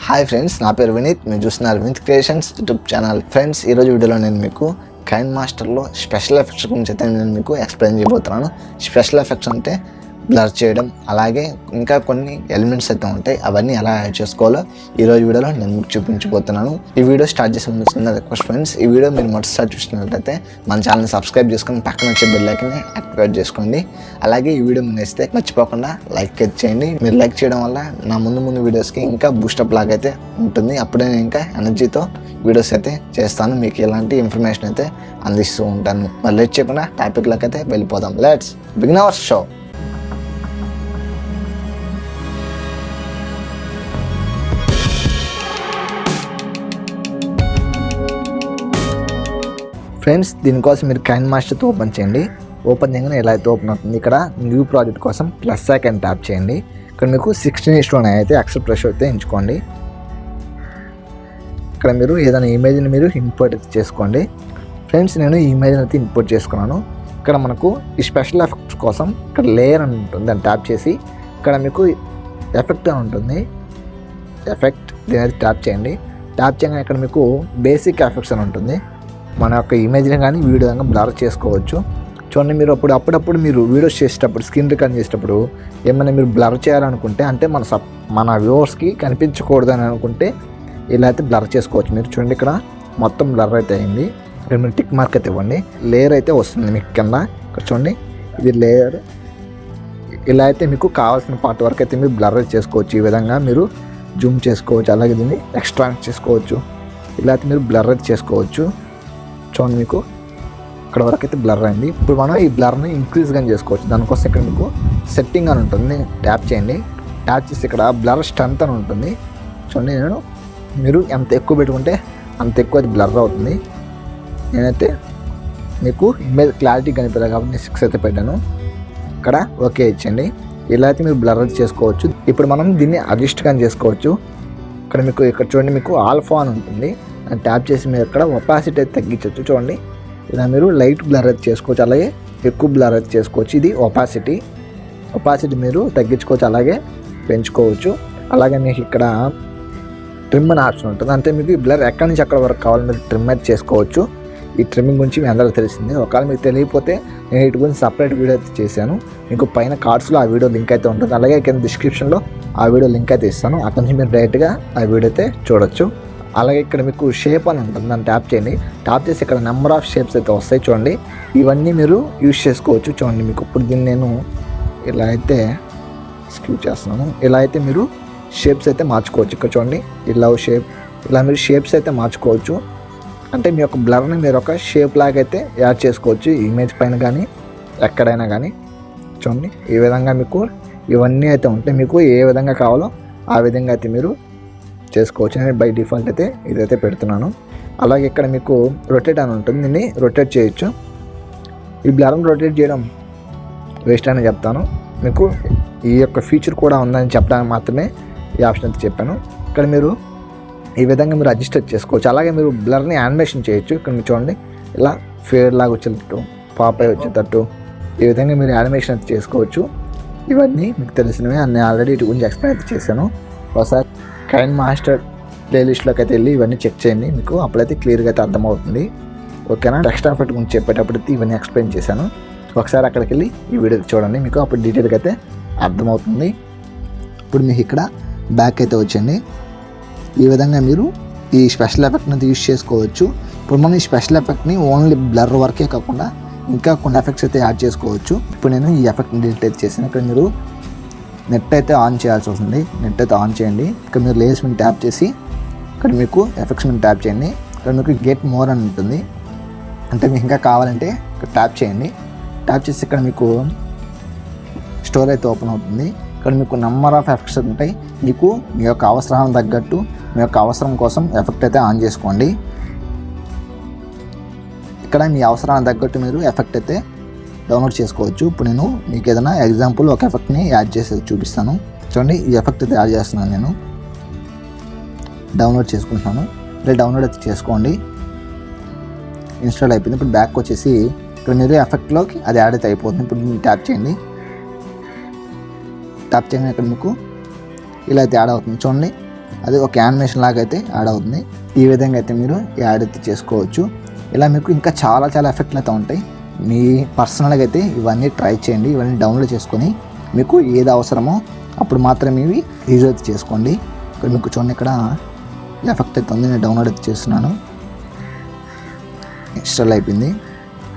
Hi friends, నా పేరు వినీత్. మీరు చూస్తున్నారు Vineeth creations YouTube channel. Friends, ఈరోజు వీడియోలో నేను మీకు కైన్మాస్టర్లో స్పెషల్ ఎఫెక్ట్స్ గురించి అయితే నేను మీకు ఎక్స్ప్లెయిన్ చేయబోతున్నాను. స్పెషల్ ఎఫెక్ట్స్ అంటే బ్లర్ చేయడం, అలాగే ఇంకా కొన్ని ఎలిమెంట్స్ అయితే ఉంటాయి, అవన్నీ ఎలా యాడ్ చేసుకోవాలో ఈరోజు వీడియోలో నేను మీకు చూపించబోతున్నాను. ఈ వీడియో స్టార్ట్ చేసే ముందు చిన్న రిక్వెస్ట్ ఫ్రెండ్స్, ఈ వీడియో మీరు మొదటిసారి చూసినట్లయితే మన ఛానల్ని సబ్స్క్రైబ్ చేసుకొని పక్కన వచ్చే బెల్ ఐకాన్ని యాక్టివేట్ చేసుకోండి. అలాగే ఈ వీడియో మీరు నచ్చితే మర్చిపోకుండా లైక్ అయితే చేయండి. మీరు లైక్ చేయడం వల్ల నా ముందు వీడియోస్కి ఇంకా బూస్టప్ లాగా అయితే ఉంటుంది. అప్పుడే నేను ఇంకా ఎనర్జీతో వీడియోస్ అయితే చేస్తాను, మీకు ఇలాంటి ఇన్ఫర్మేషన్ అయితే అందిస్తూ ఉంటాను. మరి లేట్ చేయకుండా టాపిక్లోకి అయితే వెళ్ళిపోదాం. Let's begin our show. Friends, దీనికోసం మీరు కైన్మాస్టర్తో ఓపెన్ చేయండి. ఓపెన్ చేయగానే ఎలా అయితే ఓపెన్ అవుతుంది. ఇక్కడ న్యూ ప్రాజెక్ట్ కోసం ప్లస్ ఐకాన్ ట్యాప్ చేయండి. ఇక్కడ మీకు 16:9 అయితే యాక్సెప్ట్ రేషియో అయితే ఎంచుకోండి. ఇక్కడ మీరు ఏదైనా ఇమేజ్ని మీరు ఇంపోర్ట్ చేసుకోండి. ఫ్రెండ్స్, నేను ఈ ఇమేజ్ని అయితే ఇంపోర్ట్ చేసుకున్నాను. ఇక్కడ మనకు ఈ స్పెషల్ ఎఫెక్ట్స్ కోసం ఇక్కడ లేయర్ అని ఉంటుంది, దాన్ని ట్యాప్ చేసి ఇక్కడ మీకు ఎఫెక్ట్ అని ఉంటుంది. ఎఫెక్ట్ దీని అయితే ట్యాప్ చేయండి. ట్యాప్ చేయగానే ఇక్కడ మీకు బేసిక్ ఎఫెక్ట్స్ అని ఉంటుంది. మన యొక్క ఇమేజ్ని కానీ వీడియో కానీ బ్లర్ చేసుకోవచ్చు. చూడండి, మీరు అప్పుడప్పుడు మీరు వీడియోస్ చేసేటప్పుడు, స్క్రీన్ రికార్డ్ చేసేటప్పుడు ఏమైనా మీరు బ్లర్ చేయాలనుకుంటే, అంటే మన వ్యూవర్స్కి కనిపించకూడదు అని అనుకుంటే ఇలా అయితే బ్లర్ చేసుకోవచ్చు. మీరు చూడండి, ఇక్కడ మొత్తం బ్లర్ అయితే అయింది. ఇక్కడ మీరు టిక్ మార్క్ అయితే ఇవ్వండి. లేయర్ అయితే వస్తుంది మీకు కింద. ఇక్కడ చూడండి, ఇది లేయర్. ఇలా అయితే మీకు కావాల్సిన పార్ట్ వరకు అయితే మీరు బ్లర్ చేసుకోవచ్చు. ఈ విధంగా మీరు జూమ్ చేసుకోవచ్చు, అలాగే దీన్ని ఎక్స్ట్రాక్ట్ చేసుకోవచ్చు. ఇలా అయితే మీరు బ్లర్ అయితే చేసుకోవచ్చు. చూడండి, మీకు ఇక్కడ వరకు అయితే బ్లర్ అయింది. ఇప్పుడు మనం ఈ బ్లర్ని ఇంక్రీజ్ కానీ చేసుకోవచ్చు. దానికోసం ఇక్కడ మీకు సెట్టింగ్ అని ఉంటుంది, ట్యాప్ చేయండి. ట్యాప్ చేసి ఇక్కడ బ్లర్ స్ట్రెంత్ అని ఉంటుంది. చూడండి, మీరు ఎంత ఎక్కువ పెట్టుకుంటే అంత ఎక్కువ అది బ్లర్ అవుతుంది. నేనైతే మీకు ఇమేజ్ క్లారిటీ కనిపించలేదు కాబట్టి నేను 6 అయితే పెట్టాను. ఇక్కడ ఓకే ఇచ్చండి. ఇలా అయితే మీరు బ్లర్ చేసుకోవచ్చు. ఇప్పుడు మనం దీన్ని అడ్జస్ట్ కానీ చేసుకోవచ్చు. ఇక్కడ చూడండి, మీకు ఆల్ఫా అని ఉంటుంది, ట్యాప్ చేసి మీరు ఇక్కడ ఒపాసిటీ అయితే తగ్గించవచ్చు. చూడండి, ఇలా మీరు లైట్ బ్లర్ అయితే చేసుకోవచ్చు, అలాగే ఎక్కువ బ్లర్ అయితే చేసుకోవచ్చు. ఇది ఒపాసిటీ మీరు తగ్గించుకోవచ్చు, అలాగే పెంచుకోవచ్చు. అలాగే మీకు ఇక్కడ ట్రిమ్ అని ఆప్షన్ ఉంటుంది. అంటే మీకు ఈ బ్లర్ ఎక్కడి నుంచి ఎక్కడ వరకు కావాలి మీరు ట్రిమ్ అయితే చేసుకోవచ్చు. ఈ ట్రిమ్మింగ్ గురించి మీ అందరికీ తెలిసింది. ఒకవేళ మీకు తెలియకపోతే నేను వీటి గురించి సపరేట్ వీడియో అయితే చేశాను. మీకు పైన కార్డ్స్లో ఆ వీడియో లింక్ అయితే ఉంటుంది, అలాగే కింద డిస్క్రిప్షన్లో ఆ వీడియో లింక్ అయితే ఇస్తాను. అక్కడి నుంచి మీరు డైరెక్ట్గా ఆ వీడియో అయితే చూడొచ్చు. అలాగే ఇక్కడ మీకు షేప్ అని ఉంటుంది, దాన్ని ట్యాప్ చేయండి. ట్యాప్ చేసి ఇక్కడ నెంబర్ ఆఫ్ షేప్స్ అయితే వస్తాయి. చూడండి, ఇవన్నీ మీరు యూజ్ చేసుకోవచ్చు. చూడండి, మీకు ఇప్పుడు దీన్ని నేను ఇలా అయితే స్క్యూ చేస్తున్నాను. ఇలా అయితే మీరు షేప్స్ అయితే మార్చుకోవచ్చు. ఇక్కడ చూడండి, ఇలా షేప్, ఇలా మీరు షేప్స్ అయితే మార్చుకోవచ్చు. అంటే మీ యొక్క బ్లర్ని మీరు ఒక షేప్ లాగా అయితే యాడ్ చేసుకోవచ్చు, ఇమేజ్ పైన కానీ ఎక్కడైనా కానీ. చూడండి, ఈ విధంగా మీకు ఇవన్నీ అయితే ఉంటాయి. మీకు ఏ విధంగా కావాలో ఆ విధంగా అయితే మీరు చేసుకోవచ్చు. నేను బై డిఫాల్ట్ అయితే ఇదైతే పెడుతున్నాను. అలాగే ఇక్కడ మీకు రొటేట్ అని ఉంటుంది, దీన్ని రొటేట్ చేయొచ్చు. ఈ బ్లర్ని రొటేట్ చేయడం వేస్ట్ అని చెప్తాను. మీకు ఈ యొక్క ఫీచర్ కూడా ఉందని చెప్పడానికి మాత్రమే ఈ ఆప్షన్ అయితే చెప్పాను. ఇక్కడ మీరు ఈ విధంగా మీరు అడ్జస్ట్ చేసుకోవచ్చు. అలాగే మీరు బ్లర్ని యానిమేషన్ చేయొచ్చు. ఇక్కడ మీరు చూడండి, ఇలా ఫేడ్ లాగా వచ్చేటట్టు, పాప్ అయి వచ్చేటట్టు ఈ విధంగా మీరు యానిమేషన్ అయితే చేసుకోవచ్చు. ఇవన్నీ మీకు తెలిసినవి, నేను ఆల్రెడీ వీటి గురించి ఎక్స్ప్లెయిన్ అయితే చేశాను. ఒకసారి కైన్మాస్టర్ ప్లేలిస్ట్లోకి అయితే వెళ్ళి ఇవన్నీ చెక్ చేయండి, మీకు అప్పుడైతే క్లియర్గా అయితే అర్థమవుతుంది. ఓకేనా? టెక్స్ట్ ఎఫెక్ట్ గురించి చెప్పేటప్పుడు ఇవన్నీ ఎక్స్ప్లెయిన్ చేశాను. ఒకసారి అక్కడికి వెళ్ళి ఈ వీడియో చూడండి, మీకు అప్పుడు డీటెయిల్గా అయితే అర్థమవుతుంది. ఇప్పుడు మీకు ఇక్కడ బ్యాక్ అయితే వచ్చండి. ఈ విధంగా మీరు ఈ స్పెషల్ ఎఫెక్ట్ని అయితే యూజ్ చేసుకోవచ్చు. ఇప్పుడు మనం ఈ స్పెషల్ ఎఫెక్ట్ని ఓన్లీ బ్లర్ వరకే కాకుండా ఇంకా కొన్ని ఎఫెక్ట్స్ అయితే యాడ్ చేసుకోవచ్చు. ఇప్పుడు నేను ఈ ఎఫెక్ట్ని డిలీట్ అయితే చేశాను. ఇక్కడ మీరు నెట్ అయితే ఆన్ చేయాల్సి వస్తుంది. నెట్ అయితే ఆన్ చేయండి. ఇక్కడ మీరు లేయర్స్ మీద ట్యాప్ చేసి ఇక్కడ మీకు ఎఫెక్ట్స్ మీద ట్యాప్ చేయండి. ఇక్కడ మీకు గెట్ మోర్ అని ఉంటుంది, అంటే మీకు ఇంకా కావాలంటే ఇక్కడ ట్యాప్ చేయండి. ట్యాప్ చేసి ఇక్కడ మీకు స్టోర్ అయితే ఓపెన్ అవుతుంది. ఇక్కడ మీకు నెంబర్ ఆఫ్ ఎఫెక్ట్స్ ఉంటాయి. మీకు మీ యొక్క అవసరానికి తగ్గట్టు మీ యొక్క అవసరం కోసం ఎఫెక్ట్ అయితే ఆన్ చేసుకోండి. ఇక్కడ మీ అవసరానికి తగ్గట్టు మీరు ఎఫెక్ట్ అయితే డౌన్లోడ్ చేసుకోవచ్చు. ఇప్పుడు నేను మీకు ఏదైనా ఎగ్జాంపుల్ ఒక ఎఫెక్ట్ని యాడ్ చేసి చూపిస్తాను. చూడండి, ఈ ఎఫెక్ట్ అయితే యాడ్ చేస్తున్నాను, నేను డౌన్లోడ్ చేసుకుంటున్నాను. ఇలా డౌన్లోడ్ అయితే చేసుకోండి. ఇన్స్టాల్ అయిపోయింది. ఇప్పుడు బ్యాక్ వచ్చేసి ఇక్కడ మీరు ఎఫెక్ట్లోకి అది యాడ్ అయితే అయిపోతుంది. ఇప్పుడు మీరు ట్యాప్ చేయండి. ట్యాప్ చేయగానే ఇక్కడ మీకు ఇలా అయితే యాడ్ అవుతుంది. చూడండి, అది ఒక యానిమేషన్ లాగా అయితే యాడ్ అవుతుంది. ఈ విధంగా అయితే మీరు యాడ్ అయితే చేసుకోవచ్చు. ఇలా మీకు ఇంకా చాలా ఎఫెక్ట్లు అయితే ఉంటాయి. మీ పర్సనల్గా అయితే ఇవన్నీ ట్రై చేయండి. ఇవన్నీ డౌన్లోడ్ చేసుకొని మీకు ఏది అవసరమో అప్పుడు మాత్రమే ఇవి యూజ్ అయితే చేసుకోండి. ఇక్కడ మీకు చూడండి, ఇక్కడ ఎఫెక్ట్ అయితే ఉంది. నేను డౌన్లోడ్ అయితే చేస్తున్నాను. ఇన్స్టాల్ అయిపోయింది.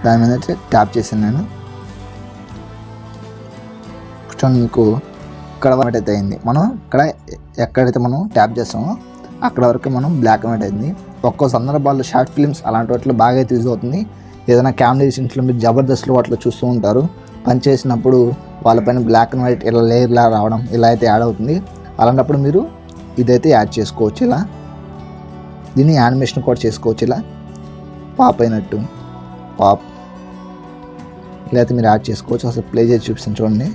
దాని మీద అయితే ట్యాప్ చేశాను నేను. చూడండి, మీకు ఇక్కడ వరకు అయితే అయింది. మనం ఇక్కడ ఎక్కడైతే మనం ట్యాప్ చేస్తామో అక్కడ వరకు మనం బ్లాక్ అండ్ వైట్ అయింది. ఒక్కో సందర్భాల్లో షార్ట్ ఫిల్మ్స్ అలాంటి వాటిలో బాగా అయితే యూజ్ అవుతుంది. ఏదైనా కామెడీ సీన్స్లో మీరు జబర్దస్త్లో వాటిలో చూస్తూ ఉంటారు. పని చేసినప్పుడు వాళ్ళపైన బ్లాక్ అండ్ వైట్ ఇలా లేయర్లా రావడం ఇలా అయితే యాడ్ అవుతుంది. అలాంటప్పుడు మీరు ఇదైతే యాడ్ చేసుకోవచ్చు. ఇలా దీన్ని యానిమేషన్ కూడా చేసుకోవచ్చు. ఇలా పాప్ అయినట్టు పాప్ ఇలా అయితే మీరు యాడ్ చేసుకోవచ్చు. అసలు ప్లే చేసి చూపిస్తాను చూడండి.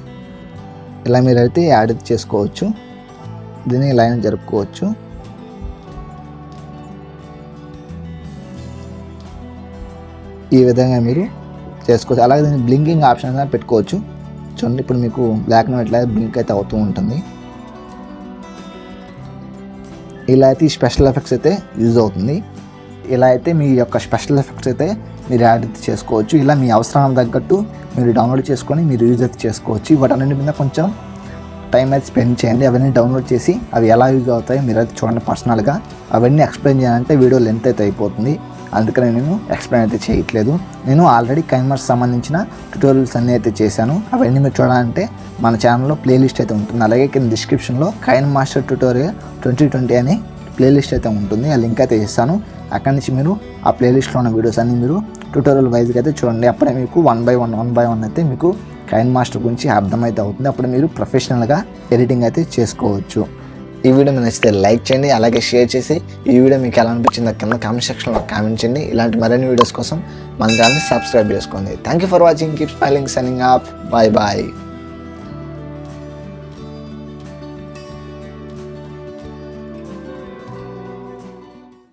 ఇలా మీరైతే యాడ్ చేసుకోవచ్చు. దీన్ని ఇలా అయినా జరుపుకోవచ్చు. ఈ విధంగా మీరు చేసుకోవచ్చు. అలాగే దీన్ని బ్లింకింగ్ ఆప్షన్ అయినా పెట్టుకోవచ్చు. చూడండి, ఇప్పుడు మీకు బ్లాక్ అండ్ వైట్ లాగా బ్లింక్ అయితే అవుతూ ఉంటుంది. ఇలా అయితే ఈ స్పెషల్ ఎఫెక్ట్స్ అయితే యూజ్ అవుతుంది. ఇలా అయితే మీ యొక్క స్పెషల్ ఎఫెక్ట్స్ అయితే మీరు యాడ్ అయితే చేసుకోవచ్చు. ఇలా మీ అవసరానికి తగ్గట్టు మీరు డౌన్లోడ్ చేసుకొని మీరు యూజ్ అయితే చేసుకోవచ్చు. వాటన్నిటి మీద కొంచెం టైం అయితే స్పెండ్ చేయండి. అవన్నీ డౌన్లోడ్ చేసి అవి ఎలా యూజ్ అవుతాయో మీరు అయితే చూడండి. పర్సనల్గా అవన్నీ ఎక్స్ప్లెయిన్ చేయాలంటే వీడియో లెంత్ అయితే అయిపోతుంది. అందుకని నేను ఎక్స్ప్లెయిన్ అయితే చేయట్లేదు. నేను ఆల్రెడీ కైన్మాస్టర్ సంబంధించిన ట్యూటోరియల్స్ అన్నీ అయితే చేశాను. అవన్నీ మీరు చూడాలంటే మన ఛానల్లో ప్లేలిస్ట్ అయితే ఉంటుంది. అలాగే కింద డిస్క్రిప్షన్లో కైన్మాస్టర్ ట్యూటోరియల్ 2020 అని ప్లేలిస్ట్ అయితే ఉంటుంది. ఆ లింక్ అయితే ఇస్తాను. అక్కడి నుంచి మీరు ఆ ప్లేలిస్ట్లో ఉన్న వీడియోస్ అన్నీ మీరు ట్యూటోరియల్ వైజ్గా అయితే చూడండి. అప్పుడే మీకు వన్ బై వన్ అయితే మీకు కైన్మాస్టర్ గురించి అర్థమైతే అవుతుంది. అప్పుడు మీరు ప్రొఫెషనల్గా ఎడిటింగ్ అయితే చేసుకోవచ్చు. ఈ వీడియో మీకు నచ్చితే లైక్ చేయండి. అలాగే షేర్ చేసి ఈ వీడియో మీకు ఎలా అనిపించిందో కింద కామెంట్ సెక్షన్లో కామెంట్ చేయండి. ఇలాంటి మరిన్ని వీడియోస్ కోసం మన ఛానల్ని సబ్స్క్రైబ్ చేసుకోండి. Thank you for watching. Keep smiling, signing off. Bye bye.